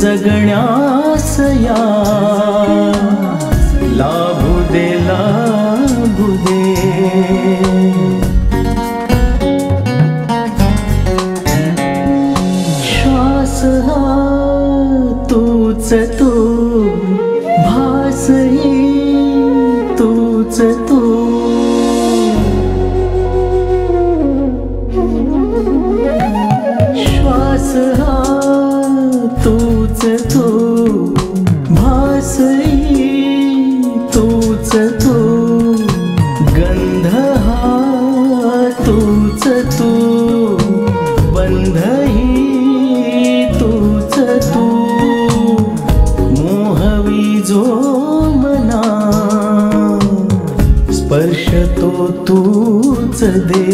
जगण्यास या लाभू दे लाभू दे श्वास हा तूच तू भासही तूच तू श्वास हा तूच तू भासही तूच तू गंध हा तूच तू बंधही तूच तू मोहवी जो मना स्पर्श तो तूच दे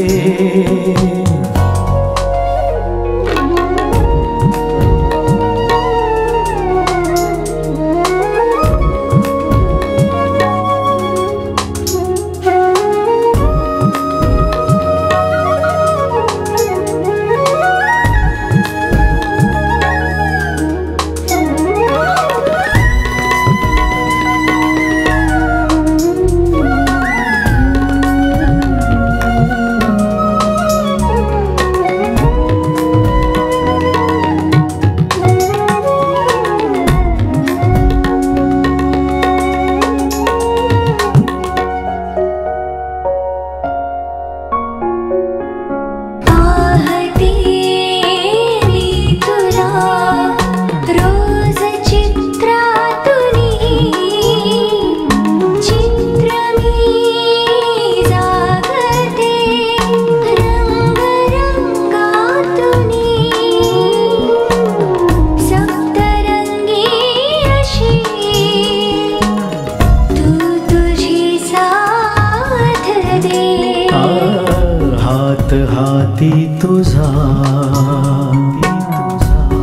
हाती तुझा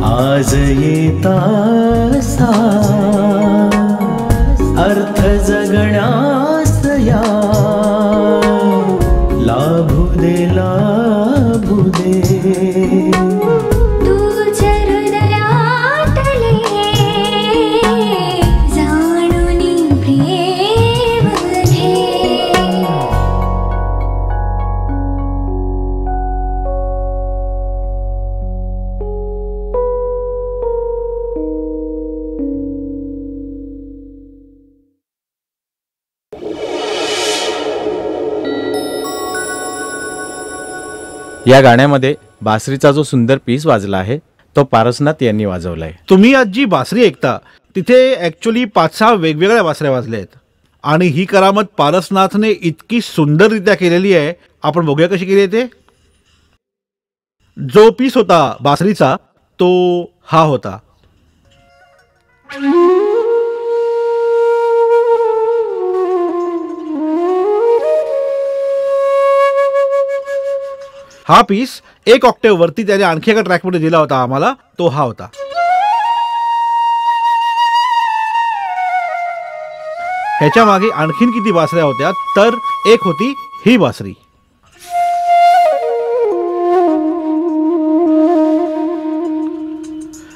आज येतासा अर्थ जगण्यास या लाभू दे लाभू दे या गाण्यामध्ये बासरीचा जो सुंदर पीस वाजला आहे तो पारसनाथ यांनी वाजवलाय. तुम्ही आज जी बासरी ऐकता तिथे ऍक्च्युली 5-6 वेगवेगळ्या बासऱ्या वाजल्या आहेत आणि ही करामत पारसनाथने इतकी सुंदररित्या केलेली आहे. आपण बघूया कशी केली आहे ते. जो पीस होता बासरीचा तो हा होता. हा पीस 1 ऑक्टेव वरती त्याने आणखी एका ट्रॅकमध्ये दिला होता आम्हाला, तो हा होता. ह्याच्या मागे आणखीन किती बासऱ्या होत्या तर एक होती ही बासरी.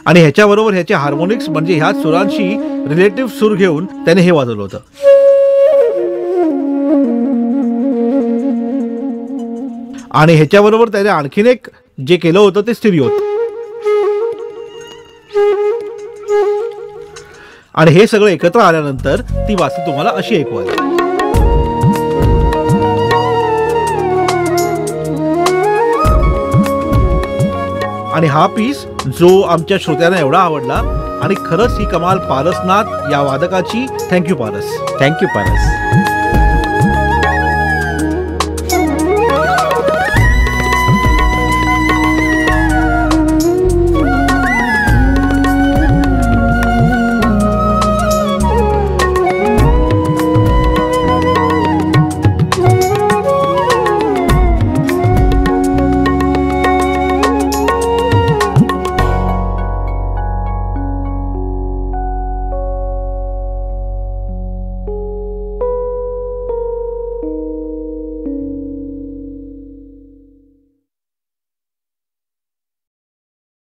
आणि ह्याच्याबरोबर ह्याचे हार्मोनिक्स म्हणजे ह्या सुरांशी रिलेटिव्ह सूर घेऊन त्याने हे वाजवलं होतं. आणि ह्याच्याबरोबर त्याने आणखीन एक जे केलं होतं ते स्टिरिओ. आणि हे सगळं एकत्र आल्यानंतर ती बासरी तुम्हाला अशी ऐकू आली. आणि हा पीस जो आमच्या श्रोत्यांना एवढा आवडला आणि खरंच ही कमाल पारसनाथ या वादकाची. थँक्यू पारस. थँक्यू पारस.